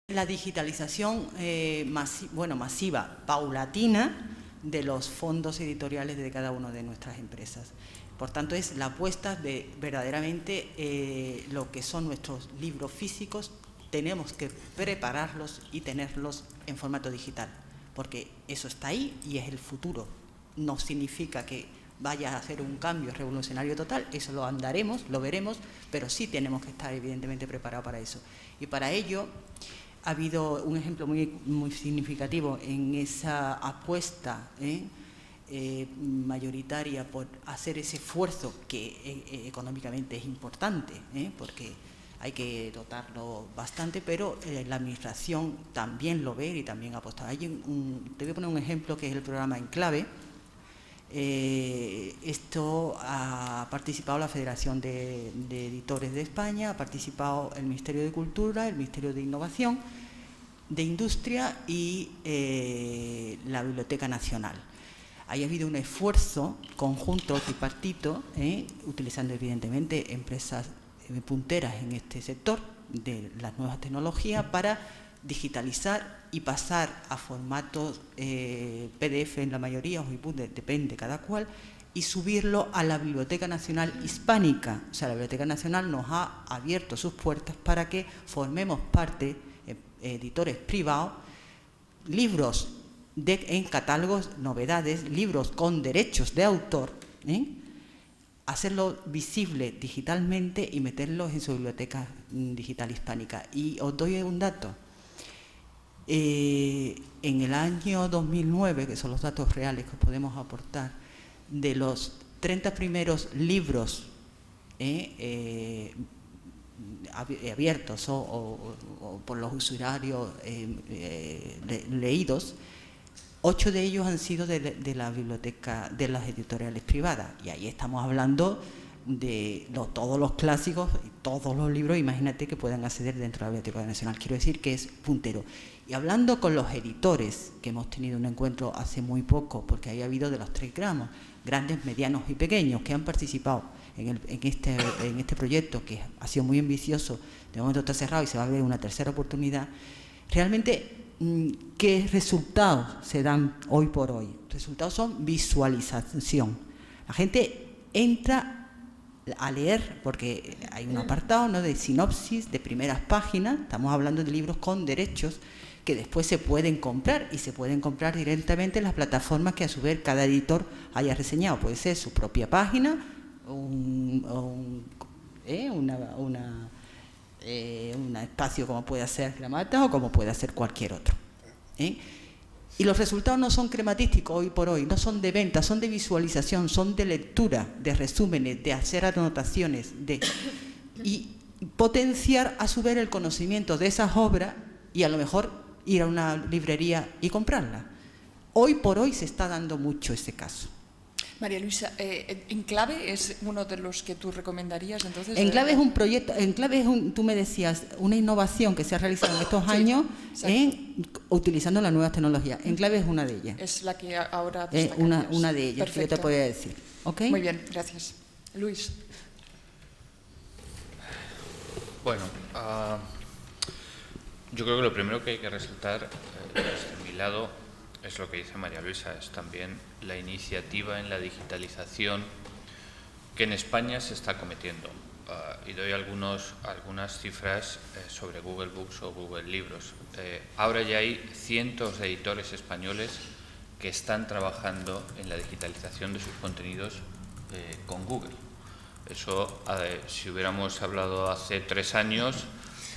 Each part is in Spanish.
la digitalización masiva, paulatina, de los fondos editoriales de cada una de nuestras empresas. Por tanto, es la apuesta de verdaderamente lo que son nuestros libros físicos, tenemos que prepararlos y tenerlos en formato digital, porque eso está ahí y es el futuro. No significa que vaya a hacer un cambio revolucionario total, eso lo andaremos, lo veremos, pero sí tenemos que estar evidentemente preparados para eso. Y para ello ha habido un ejemplo muy significativo en esa apuesta mayoritaria por hacer ese esfuerzo que económicamente es importante, porque hay que dotarlo bastante, pero la administración también lo ve y también apuesta. Te voy a poner un ejemplo que es el programa Enclave. Esto ha participado la Federación de Editores de España, ha participado el Ministerio de Cultura, el Ministerio de Innovación, de Industria y la Biblioteca Nacional. Ahí ha habido un esfuerzo conjunto, tripartito, utilizando evidentemente empresas punteras en este sector de las nuevas tecnologías para digitalizar y pasar a formatos PDF en la mayoría, o EPUB, depende cada cual, y subirlo a la Biblioteca Nacional Hispánica. O sea, la Biblioteca Nacional nos ha abierto sus puertas para que formemos parte, editores privados, libros en catálogos, novedades, libros con derechos de autor, hacerlo visible digitalmente y meterlos en su biblioteca digital hispánica. Y os doy un dato. En el año 2009, que son los datos reales que podemos aportar, de los 30 primeros libros abiertos o por los usuarios leídos, 8 de ellos han sido de la biblioteca, de las editoriales privadas, y ahí estamos hablando de todos los clásicos y todos los libros, imagínate, que puedan acceder dentro de la Biblioteca Nacional. Quiero decir que es puntero. Y hablando con los editores, que hemos tenido un encuentro hace muy poco, porque ahí ha habido de los 3 gramos, grandes, medianos y pequeños, que han participado en este proyecto, que ha sido muy ambicioso, de momento está cerrado y se va a ver una tercera oportunidad. Realmente, ¿qué resultados se dan hoy por hoy? Resultados son visualización. La gente entra a leer, porque hay un apartado, ¿no?, de sinopsis, de primeras páginas. Estamos hablando de libros con derechos que después se pueden comprar, y se pueden comprar directamente en las plataformas que a su vez cada editor haya reseñado. Puede ser su propia página, un espacio como puede ser Gramata o como puede ser cualquier otro. Y los resultados no son crematísticos hoy por hoy, no son de venta, son de visualización, son de lectura, de resúmenes, de hacer anotaciones, y potenciar a su vez el conocimiento de esas obras, y a lo mejor ir a una librería y comprarla. Hoy por hoy se está dando mucho ese caso. María Luisa, Enclave es uno de los que tú recomendarías, entonces. Enclave es un proyecto, Enclave es tú me decías, una innovación que se ha realizado en estos años utilizando las nuevas tecnologías. Enclave es una de ellas. Es la que ahora una de ellas. Perfecto. Que yo te podría decir. ¿Okay? Muy bien, gracias. Luis. Bueno, yo creo que lo primero que hay que resaltar desde mi lado es lo que dice María Luisa, es también la iniciativa en la digitalización que en España se está cometiendo. Y doy algunas cifras sobre Google Books o Google Libros. Ahora ya hay cientos de editores españoles que están trabajando en la digitalización de sus contenidos con Google. Eso, si hubiéramos hablado hace 3 años,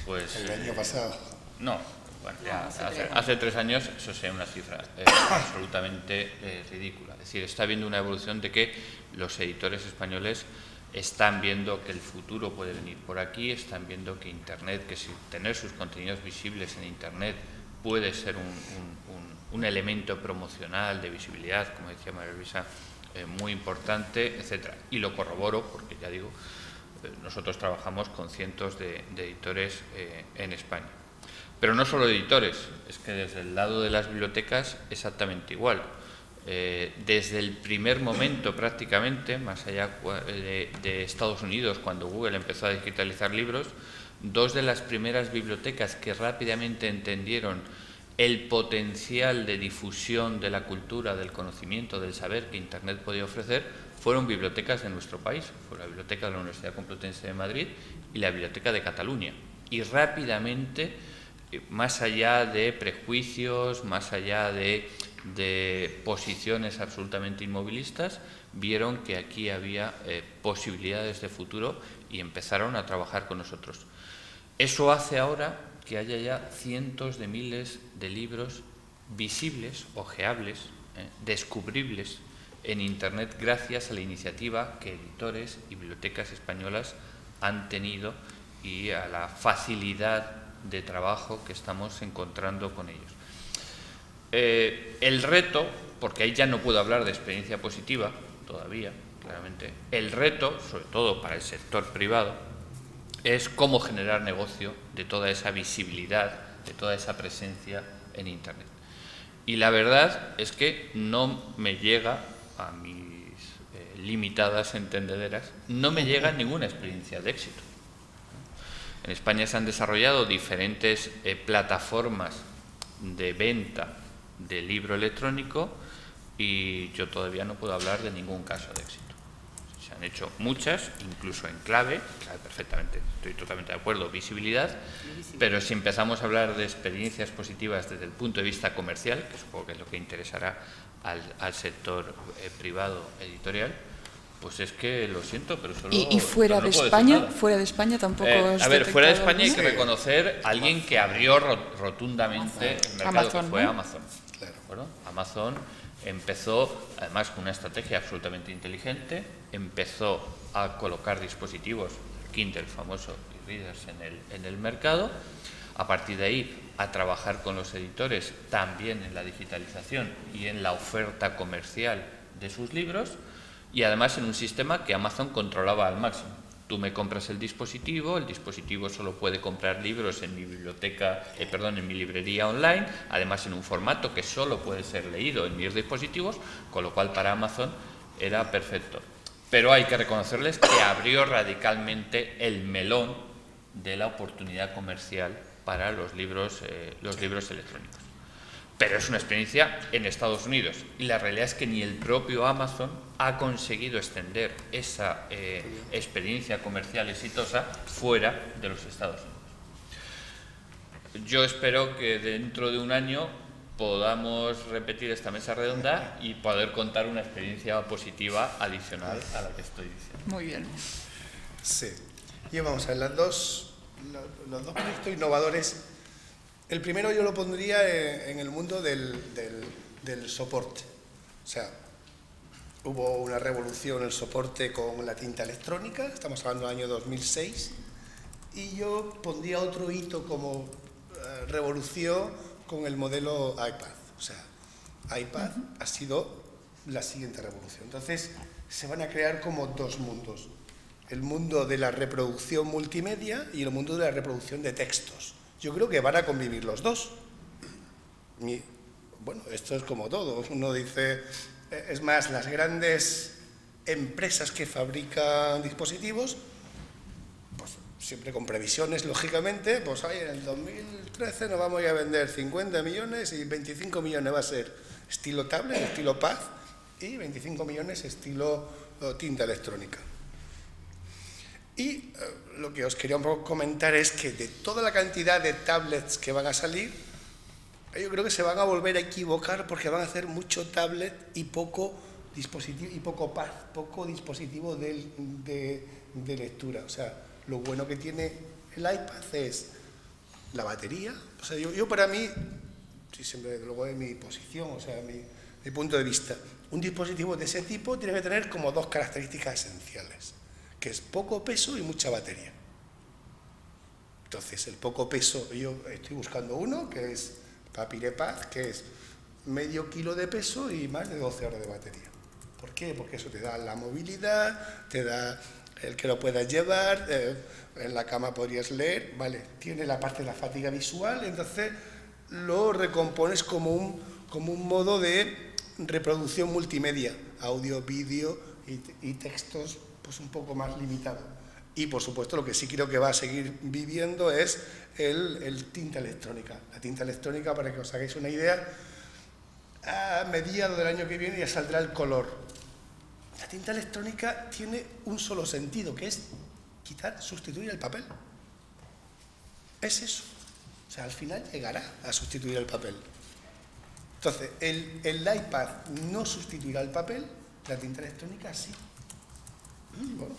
pues... El año pasado. No, bueno, ya hace 3 años eso sería una cifra absolutamente ridícula. Es decir, está habiendo una evolución de que los editores españoles están viendo que el futuro puede venir por aquí, están viendo que Internet, que tener sus contenidos visibles en Internet puede ser un elemento promocional de visibilidad, como decía María Luisa, muy importante, etcétera. Y lo corroboro porque, ya digo, nosotros trabajamos con cientos de editores en España. Pero no solo editores, es que desde el lado de las bibliotecas exactamente igual. Desde el primer momento prácticamente, más allá de Estados Unidos, cuando Google empezó a digitalizar libros, dos de las primeras bibliotecas que rápidamente entendieron el potencial de difusión de la cultura, del conocimiento, del saber que Internet podía ofrecer, fueron bibliotecas de nuestro país. Fue la Biblioteca de la Universidad Complutense de Madrid y la Biblioteca de Cataluña. Y rápidamente, más allá de prejuicios, más allá de posiciones absolutamente inmovilistas, vieron que aquí había posibilidades de futuro y empezaron a trabajar con nosotros. Eso hace ahora que haya ya cientos de miles de libros visibles, ojeables, descubribles en Internet gracias a la iniciativa que editores y bibliotecas españolas han tenido y a la facilidad de trabajo que estamos encontrando con ellos. El reto, porque ahí ya no puedo hablar de experiencia positiva todavía, claramente, el reto, sobre todo para el sector privado, es cómo generar negocio de toda esa visibilidad, de toda esa presencia en Internet. Y la verdad es que no me llega, a mis limitadas entendederas, no me llega ninguna experiencia de éxito. En España se han desarrollado diferentes plataformas de venta de libro electrónico y yo todavía no puedo hablar de ningún caso de éxito. Se han hecho muchas, incluso en clave perfectamente, estoy totalmente de acuerdo, visibilidad, pero si empezamos a hablar de experiencias positivas desde el punto de vista comercial, que supongo que es lo que interesará al sector privado editorial, pues es que lo siento, pero solo... ¿Y fuera de España? ¿Fuera de España tampoco has A ver, fuera de España hay que alguna? reconocer a alguien que abrió rotundamente el mercado, Amazon, que fue ¿no? Amazon. Claro. ¿De acuerdo? Amazon empezó, además, con una estrategia absolutamente inteligente, empezó a colocar dispositivos, Kindle famoso y Readers en el mercado, a partir de ahí a trabajar con los editores también en la digitalización y en la oferta comercial de sus libros, y además en un sistema que Amazon controlaba al máximo. Tú me compras el dispositivo solo puede comprar libros en mi biblioteca, en mi librería online, además en un formato que solo puede ser leído en mis dispositivos, con lo cual para Amazon era perfecto. Pero hay que reconocerles que abrió radicalmente el melón de la oportunidad comercial para los libros electrónicos. Pero es una experiencia en Estados Unidos y la realidad es que ni el propio Amazon ha conseguido extender esa experiencia comercial exitosa fuera de los Estados Unidos. Yo espero que dentro de un año podamos repetir esta mesa redonda y poder contar una experiencia positiva adicional a la que estoy diciendo. Muy bien. Sí. Y vamos a ver, los dos proyectos innovadores. El primero yo lo pondría en el mundo del soporte. O sea, hubo una revolución en el soporte con la tinta electrónica, estamos hablando del año 2006, y yo pondría otro hito como revolución con el modelo iPad. O sea, iPad ha sido la siguiente revolución. Entonces, se van a crear como dos mundos. El mundo de la reproducción multimedia y el mundo de la reproducción de textos. Yo creo que van a convivir los dos. Bueno, esto es como todo. Uno dice, es más, las grandes empresas que fabrican dispositivos, pues siempre con previsiones, lógicamente, pues en el 2013 nos vamos a vender 50 millones y 25 millones va a ser estilo tablet, estilo pad, y 25 millones estilo tinta electrónica. Y lo que os quería un poco comentar es que de toda la cantidad de tablets que van a salir, yo creo que se van a volver a equivocar porque van a hacer mucho tablet y poco dispositivo y poco pad, poco dispositivo de lectura. O sea, lo bueno que tiene el iPad es la batería. O sea, yo para mí, sí, siempre luego en mi posición, o sea, mi punto de vista, un dispositivo de ese tipo tiene que tener como dos características esenciales, que es poco peso y mucha batería. Entonces, el poco peso, yo estoy buscando uno que es PapirePad, que es medio kilo de peso y más de 12 horas de batería. ¿Por qué? Porque eso te da la movilidad, te da el que lo puedas llevar, en la cama podrías leer, vale, tiene la parte de la fatiga visual, entonces lo recompones como un modo de reproducción multimedia, audio, vídeo y textos, pues un poco más limitado. Y, por supuesto, lo que sí creo que va a seguir viviendo es el tinta electrónica. La tinta electrónica, para que os hagáis una idea, a mediados del año que viene ya saldrá el color. La tinta electrónica tiene un solo sentido, que es sustituir el papel. Es eso. O sea, al final llegará a sustituir el papel. Entonces, el iPad no sustituirá el papel, la tinta electrónica sí. Bueno,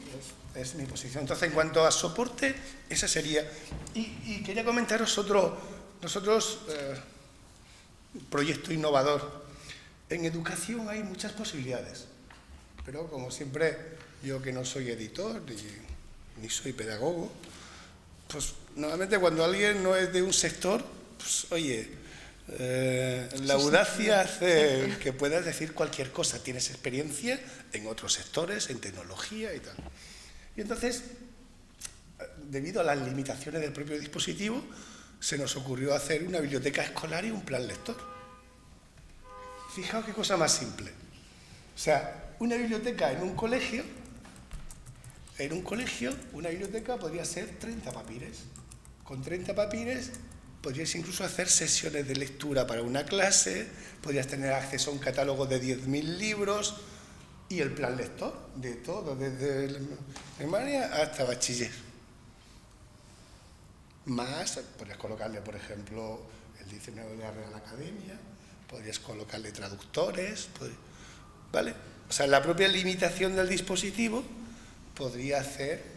pues es mi posición. Entonces, en cuanto a soporte, esa sería. Y quería comentaros nosotros, proyecto innovador. En educación hay muchas posibilidades, pero como siempre, yo que no soy editor ni soy pedagogo, pues normalmente cuando alguien no es de un sector, pues oye, la audacia hace que puedas decir cualquier cosa. Tienes experiencia en otros sectores, en tecnología y tal. Y entonces, debido a las limitaciones del propio dispositivo, se nos ocurrió hacer una biblioteca escolar y un plan lector. Fijaos qué cosa más simple. O sea, una biblioteca en un colegio, una biblioteca podría ser 30 papires. Con 30 papires podrías incluso hacer sesiones de lectura para una clase, podrías tener acceso a un catálogo de 10.000 libros y el plan lector de todo, desde primaria hasta bachiller. Más, podrías colocarle, por ejemplo, el diccionario de la Real Academia, podrías colocarle traductores, ¿vale? O sea, la propia limitación del dispositivo podría hacer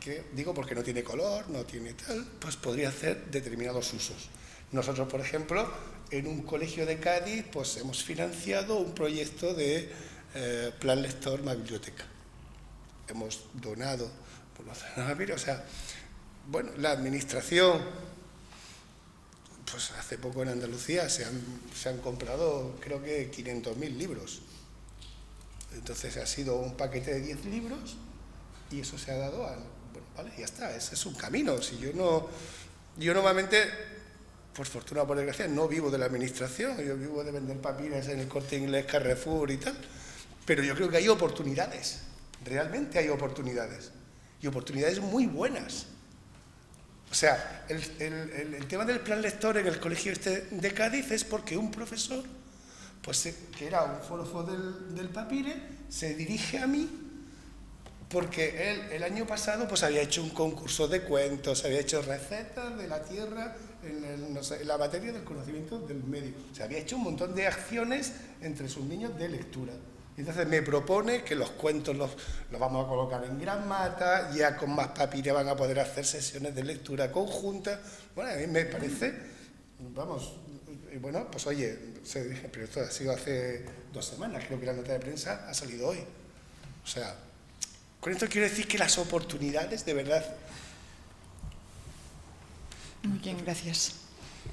que, digo, porque no tiene color, no tiene tal, pues podría hacer determinados usos. Nosotros, por ejemplo, en un colegio de Cádiz, pues hemos financiado un proyecto de plan lector más biblioteca. Hemos donado por los o sea, bueno, la administración, pues hace poco en Andalucía se han comprado, creo que 500.000 libros. Entonces ha sido un paquete de 10 libros y eso se ha dado al... Bueno, vale, ya está, ese es un camino. Si yo normalmente, por fortuna o por desgracia, no vivo de la administración, yo vivo de vender papires en el Corte Inglés, Carrefour y tal, pero yo creo que hay oportunidades, realmente hay oportunidades, y oportunidades muy buenas. O sea, el tema del plan lector en el colegio este de Cádiz es porque un profesor, pues que era un forofo del papire, se dirige a mí porque él el año pasado pues había hecho un concurso de cuentos, había hecho recetas de la tierra en la materia del conocimiento del medio. O sea, había hecho un montón de acciones entre sus niños de lectura. Y entonces me propone que los cuentos los vamos a colocar en Gran Mata, ya con más papire van a poder hacer sesiones de lectura conjunta. Bueno, a mí me parece, vamos, bueno, pues oye, se dije, pero esto ha sido hace 2 semanas, creo que la nota de prensa ha salido hoy. O sea, con esto quiero decir que las oportunidades, de verdad. Muy bien, gracias.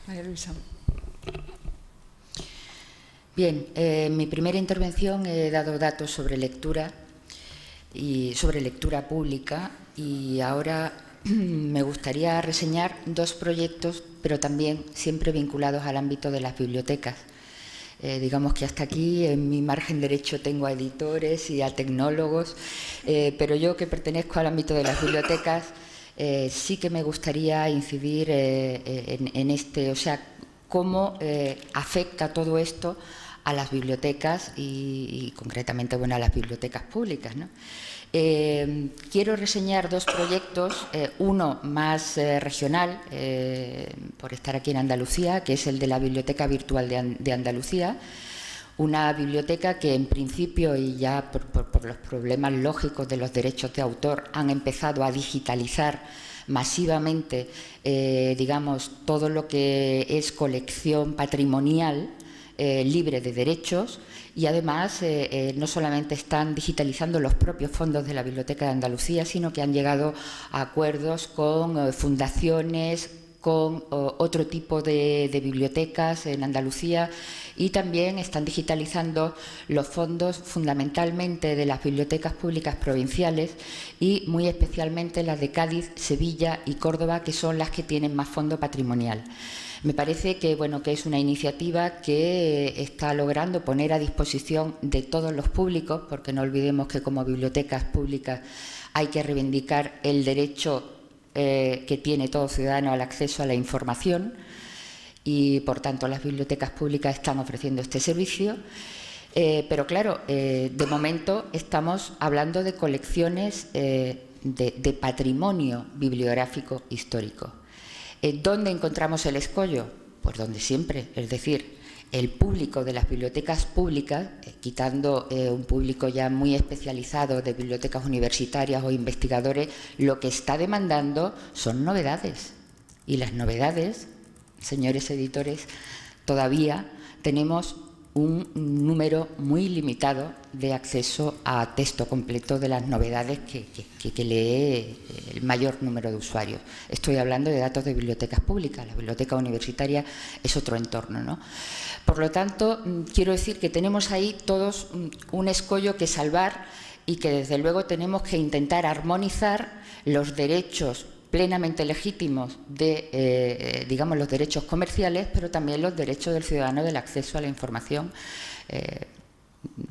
María Luisa. Bien, en mi primera intervención he dado datos sobre lectura y sobre lectura pública y ahora me gustaría reseñar 2 proyectos, pero también siempre vinculados al ámbito de las bibliotecas. Digamos que hasta aquí en mi margen derecho tengo a editores y a tecnólogos, pero yo que pertenezco al ámbito de las bibliotecas sí que me gustaría incidir en este, o sea, cómo afecta todo esto a las bibliotecas y concretamente, bueno, a las bibliotecas públicas, ¿no? Quiero reseñar 2 proyectos, uno más regional, por estar aquí en Andalucía, que es el de la Biblioteca Virtual de Andalucía, una biblioteca que en principio, y ya por los problemas lógicos de los derechos de autor, han empezado a digitalizar masivamente, digamos, todo lo que es colección patrimonial libre de derechos y además no solamente están digitalizando los propios fondos de la Biblioteca de Andalucía, sino que han llegado a acuerdos con fundaciones, con otro tipo de bibliotecas en Andalucía y también están digitalizando los fondos fundamentalmente de las bibliotecas públicas provinciales y muy especialmente las de Cádiz, Sevilla y Córdoba, que son las que tienen más fondo patrimonial. Me parece que, bueno, que es una iniciativa que está logrando poner a disposición de todos los públicos, porque no olvidemos que como bibliotecas públicas hay que reivindicar el derecho que tiene todo ciudadano al acceso a la información y, por tanto, las bibliotecas públicas están ofreciendo este servicio. Pero, claro, de momento estamos hablando de colecciones de patrimonio bibliográfico histórico. ¿Dónde encontramos el escollo? Pues donde siempre, es decir, el público de las bibliotecas públicas, quitando un público ya muy especializado de bibliotecas universitarias o investigadores, lo que está demandando son novedades. Y las novedades, señores editores, todavía tenemos un número muy limitado de acceso a texto completo de las novedades que lee el mayor número de usuarios. Estoy hablando de datos de bibliotecas públicas, la biblioteca universitaria es otro entorno, ¿no? Por lo tanto, quiero decir que tenemos ahí todos un escollo que salvar y que desde luego tenemos que intentar armonizar los derechos plenamente legítimos de, digamos, los derechos comerciales, pero también los derechos del ciudadano del acceso a la información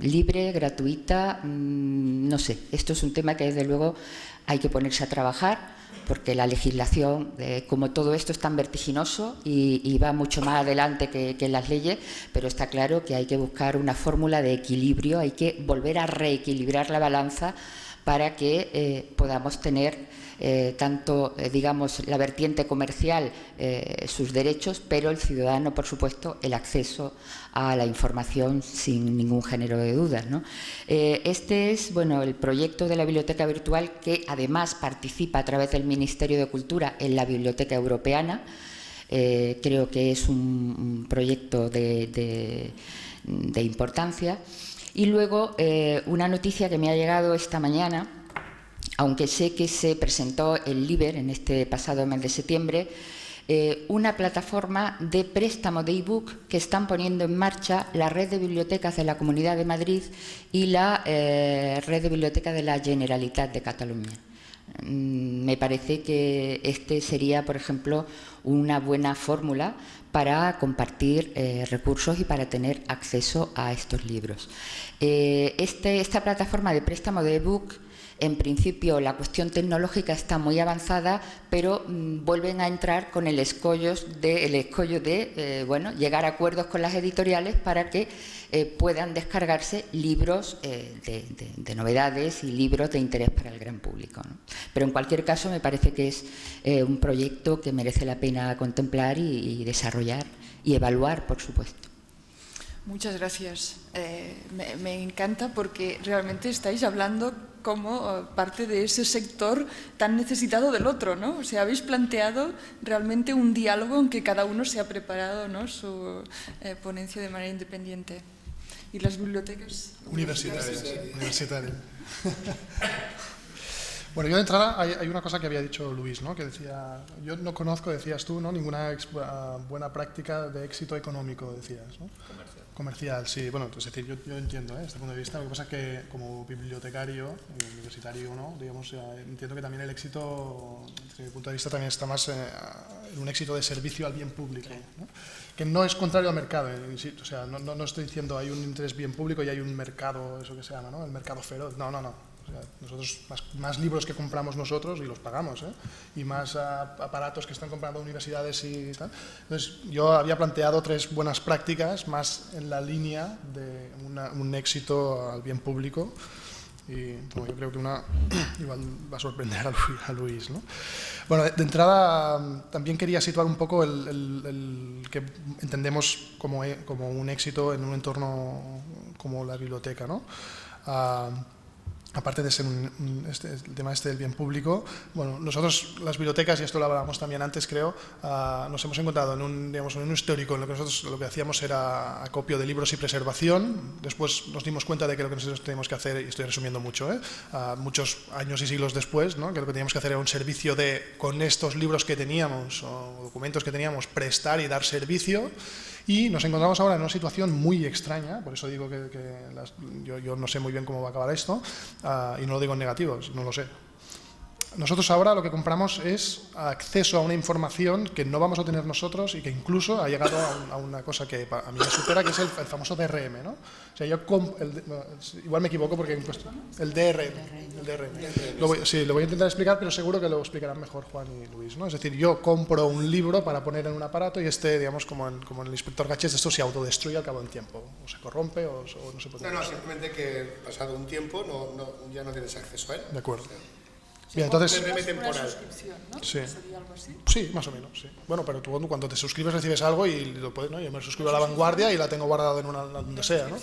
libre, gratuita, no sé. Esto es un tema que desde luego hay que ponerse a trabajar, porque la legislación, como todo esto, es tan vertiginoso y va mucho más adelante que las leyes, pero está claro que hay que buscar una fórmula de equilibrio, hay que volver a reequilibrar la balanza para que podamos tener tanto, digamos, la vertiente comercial, sus derechos, pero el ciudadano, por supuesto, el acceso a la información sin ningún género de dudas, ¿no? Este es, bueno, el proyecto de la biblioteca virtual, que además participa a través del Ministerio de Cultura en la Biblioteca Europeana. Creo que es un proyecto de importancia. Y luego, una noticia que me ha llegado esta mañana, aunque sé que se presentó el LIBER en este pasado mes de septiembre, una plataforma de préstamo de ebook que están poniendo en marcha la red de bibliotecas de la Comunidad de Madrid y la red de bibliotecas de la Generalitat de Cataluña. Me parece que este sería, por ejemplo, una buena fórmula para compartir recursos y para tener acceso a estos libros. Esta plataforma de préstamo de ebook, en principio la cuestión tecnológica está muy avanzada, pero vuelven a entrar con el escollo de bueno, llegar a acuerdos con las editoriales para que puedan descargarse libros de novedades y libros de interés para el gran público, ¿no? Pero en cualquier caso me parece que es un proyecto que merece la pena contemplar y desarrollar y evaluar, por supuesto. Muchas gracias. Me encanta porque realmente estáis hablando como parte de ese sector tan necesitado del otro, ¿no? O sea, habéis planteado realmente un diálogo en que cada uno se ha preparado, ¿no?, su ponencia de manera independiente. ¿Y las bibliotecas? Universitarias. Bueno, yo de entrada hay una cosa que había dicho Luis, ¿no?, que decía, yo no conozco, decías tú, ¿no?, ninguna buena práctica de éxito económico, decías, ¿no? Comercial, sí. Bueno, es decir, yo entiendo desde este punto de vista. Lo que pasa es que como bibliotecario, universitario, ¿no?, digamos, entiendo que también el éxito, desde mi punto de vista, también está más en un éxito de servicio al bien público, ¿no?, que no es contrario al mercado. O sea, no estoy diciendo hay un interés bien público y hay un mercado, eso que se llama, ¿no?, el mercado feroz. No. O sea, nosotros, más libros que compramos nosotros, y los pagamos, y más aparatos que están comprando universidades y tal. Entonces, yo había planteado 3 buenas prácticas más en la línea de un éxito al bien público, y bueno, yo creo que una igual va a sorprender a Luis, ¿no? Bueno, de entrada también quería situar un poco el que entendemos como un éxito en un entorno como la biblioteca, ¿no? Aparte de ser el tema del bien público, bueno, nosotros, las bibliotecas, y esto lo hablábamos también antes, creo, nos hemos encontrado en un histórico en lo que nosotros lo que hacíamos era acopio de libros y preservación. Después nos dimos cuenta de que lo que nosotros teníamos que hacer, y estoy resumiendo mucho, muchos años y siglos después, ¿no?, que lo que teníamos que hacer era un servicio de, con estos libros que teníamos o documentos que teníamos, prestar y dar servicio. Y nos encontramos ahora en una situación muy extraña, por eso digo que yo no sé muy bien cómo va a acabar esto, y no lo digo en negativos, no lo sé. nosotros ahora lo que compramos es acceso a una información que no vamos a tener nosotros y que incluso ha llegado a una cosa que a mí me supera, que es el famoso DRM, ¿no? O sea, igual me equivoco porque he puesto el DRM. Sí, lo voy a intentar explicar, pero seguro que lo explicarán mejor Juan y Luis, ¿no? Es decir, yo compro un libro para poner en un aparato y digamos, como en el inspector Gadgets, esto se autodestruye al cabo del tiempo, o se corrompe o no se puede. No, simplemente que pasado un tiempo ya no tienes acceso a él. De acuerdo. O sea, bien, entonces, temporal. ¿No? Sí. ¿Sería algo así? Sí, más o menos, sí. Bueno, pero tú cuando te suscribes recibes algo y lo puedes, ¿no? Yo me suscribo a La Vanguardia y la tengo guardada en donde sea, ¿no?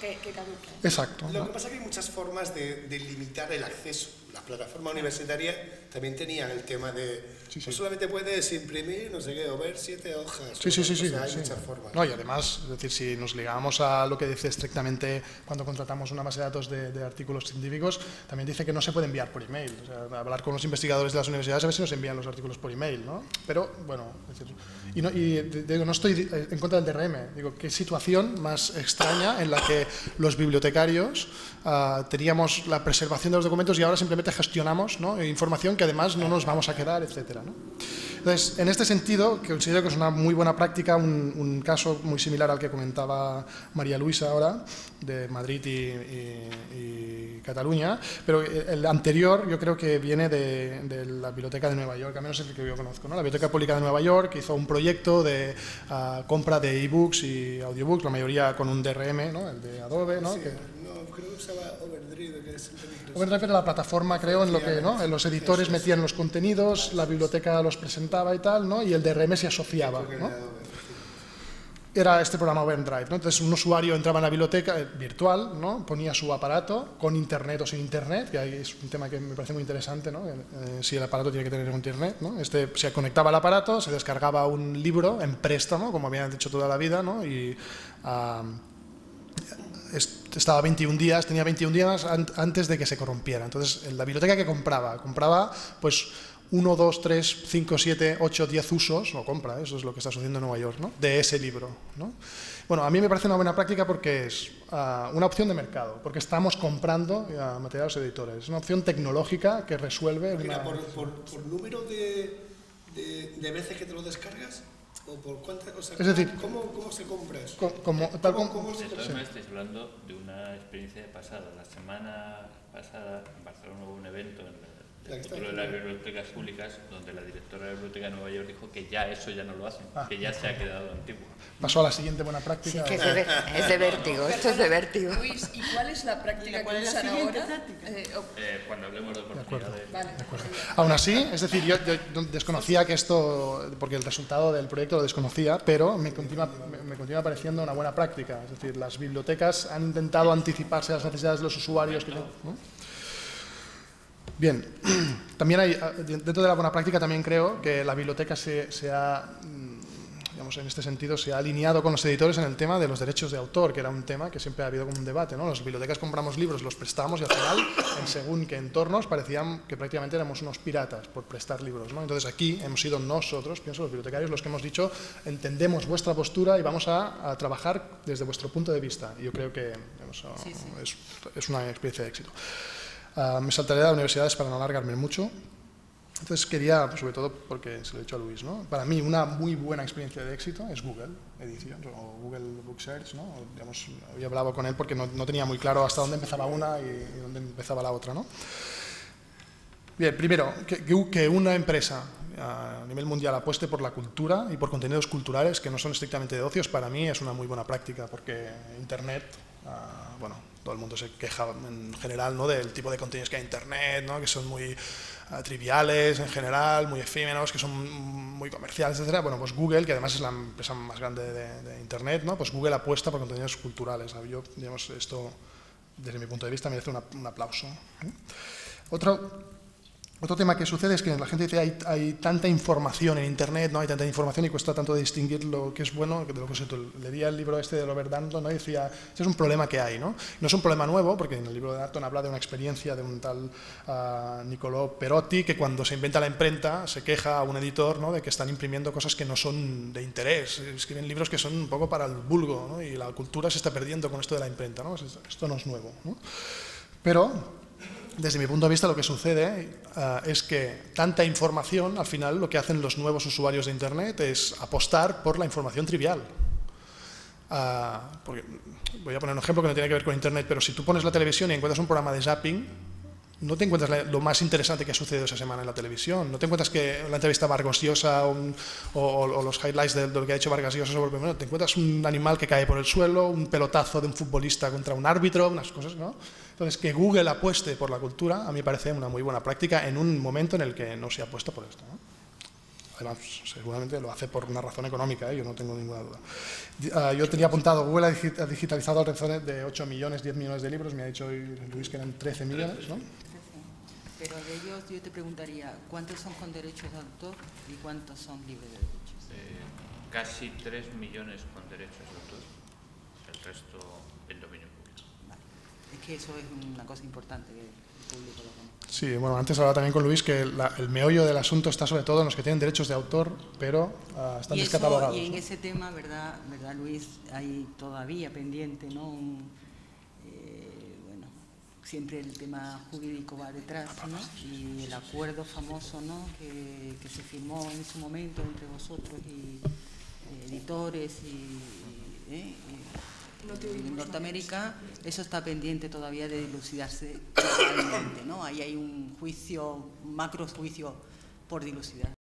Que caduca. Exacto. Lo que pasa es que hay muchas formas de limitar el acceso. La plataforma universitaria también tenía el tema de pues solamente puedes imprimir, no sé qué, o ver 7 hojas. Sí. Hay muchas formas. No, y además, es decir, si nos ligamos a lo que dice estrictamente cuando contratamos una base de datos de artículos científicos, también dice que no se puede enviar por email. O sea, hablar con los investigadores de las universidades a ver si nos envían los artículos por email, ¿no? Pero, bueno, es decir, no estoy en contra del DRM. Digo, qué situación más extraña en la que los bibliotecarios teníamos la preservación de los documentos y ahora simplemente gestionamos, ¿no? Información que además no nos vamos a quedar, etcétera, ¿no? Entonces, en este sentido, que considero que es una muy buena práctica, un caso muy similar al que comentaba María Luisa ahora, de Madrid y Cataluña, pero el anterior yo creo que viene de la Biblioteca de Nueva York, al menos es el que yo conozco, ¿no? La Biblioteca Pública de Nueva York hizo un proyecto de compra de ebooks y audiobooks, la mayoría con un DRM, ¿no? El de Adobe, ¿no? Sí, creo que usaba Overdrive, que es el Overdrive era la plataforma, creo, en lo que, ¿no? En los editores metían los contenidos, la biblioteca los presentaba y tal, ¿no? Y el DRM se asociaba, ¿no? Era este programa Overdrive, ¿no? Entonces un usuario entraba en la biblioteca virtual, ¿no? Ponía su aparato con internet o sin internet, que ahí es un tema que me parece muy interesante, ¿no? Si el aparato tiene que tener internet, ¿no? Se conectaba al aparato, se descargaba un libro en préstamo, como habían dicho toda la vida, ¿no? Y estaba 21 días, tenía 21 días antes de que se corrompiera. Entonces, la biblioteca que compraba pues 1, 2, 3, 5, 7, 8, 10 usos, o compra, eso es lo que está sucediendo en Nueva York, ¿no? De ese libro, ¿no? Bueno, a mí me parece una buena práctica porque es una opción de mercado, porque estamos comprando material a los editores. Es una opción tecnológica que resuelve... Mira, por número de veces que te lo descargas, o por cuántas cosas. Es decir, ¿cómo se compra eso? De todas maneras, estáis hablando de una experiencia pasada. La semana pasada en Barcelona hubo un evento en el futuro de las bibliotecas públicas donde la directora de la Biblioteca de Nueva York dijo que ya eso ya no lo hacen, que ya se ha quedado antiguo. Pasó a la siguiente buena práctica. Sí, que es de vértigo, esto es de vértigo. Luis, ¿y cuál es la práctica que usan ahora? Cuando hablemos de oportunidades. Vale. De acuerdo. Aún así, es decir, yo desconocía que esto, porque el resultado del proyecto lo desconocía, pero me continúa pareciendo una buena práctica. Es decir, las bibliotecas han intentado anticiparse a las necesidades de los usuarios. ¿No? Bien, también hay, dentro de la buena práctica también creo que la biblioteca se ha, digamos, en este sentido, se ha alineado con los editores en el tema de los derechos de autor, que era un tema que siempre ha habido como un debate, ¿no? Las bibliotecas compramos libros, los prestamos y al final, en según qué entornos, parecían que prácticamente éramos unos piratas por prestar libros, ¿no? Entonces aquí hemos sido nosotros, pienso, los bibliotecarios, los que hemos dicho, entendemos vuestra postura y vamos a trabajar desde vuestro punto de vista. Y yo creo que digamos, es una experiencia de éxito. Me saltaré de las universidades para no alargarme mucho. Entonces quería, pues, sobre todo porque se lo he dicho a Luis, ¿no? Para mí una muy buena experiencia de éxito es Google Editions o Google Book Search, ¿no? Digamos, había hablado con él porque no tenía muy claro hasta dónde empezaba una y dónde empezaba la otra, ¿no? Bien, primero, que una empresa a nivel mundial apueste por la cultura y por contenidos culturales que no son estrictamente de ocios, para mí es una muy buena práctica porque Internet, bueno, todo el mundo se queja en general, ¿no? Del tipo de contenidos que hay en Internet, ¿no? Que son muy triviales en general, muy efímeros, que son muy comerciales, etc. Bueno, pues Google, que además es la empresa más grande de Internet, ¿no? Pues Google apuesta por contenidos culturales. Yo, digamos, esto, desde mi punto de vista, merece un aplauso. Otro tema que sucede es que la gente dice hay tanta información en Internet, ¿no? Hay tanta información y cuesta tanto distinguir lo que es bueno de lo que es otro. Leía el libro este de Robert Danton, ¿no? Y decía, ese es un problema que hay, ¿no? No es un problema nuevo, porque en el libro de Danton habla de una experiencia de un tal Niccolò Perotti, que cuando se inventa la imprenta se queja a un editor, ¿no? De que están imprimiendo cosas que no son de interés, escriben libros que son un poco para el vulgo, ¿no? Y la cultura se está perdiendo con esto de la imprenta, ¿no? Esto no es nuevo, ¿no? Pero desde mi punto de vista lo que sucede es que tanta información, al final lo que hacen los nuevos usuarios de Internet es apostar por la información trivial. Porque voy a poner un ejemplo que no tiene que ver con Internet, pero si tú pones la televisión y encuentras un programa de zapping, no te encuentras lo más interesante que ha sucedido esa semana en la televisión. No te encuentras que la entrevista a Vargas Llosa o los highlights de lo que ha hecho Vargas Llosa sobre el primero. Te encuentras un animal que cae por el suelo, un pelotazo de un futbolista contra un árbitro, unas cosas, ¿no? Entonces, que Google apueste por la cultura, a mí me parece una muy buena práctica en un momento en el que no se apuesta por esto, ¿no? Además, seguramente lo hace por una razón económica, yo no tengo ninguna duda. Yo tenía apuntado, Google ha digitalizado alrededor de 8 millones, 10 millones de libros, me ha dicho hoy Luis que eran 13 millones, ¿no? Pero de ellos yo te preguntaría, ¿cuántos son con derechos de autor y cuántos son libres de derechos? Casi 3 millones con derechos de autor, el resto en dominio público. Vale. Es que eso es una cosa importante que el público lo conozca. Sí, bueno, antes hablaba también con Luis que el meollo del asunto está sobre todo en los que tienen derechos de autor, pero están descatalogados. Y en ese tema, ¿verdad, Luis? Hay todavía pendiente, ¿no? Bueno, siempre el tema jurídico va detrás, ¿no? Y el acuerdo famoso, ¿no? Que se firmó en su momento entre vosotros y editores en Norteamérica, eso está pendiente todavía de dilucidarse totalmente, ¿no? Ahí hay un juicio, un macro juicio por dilucidar.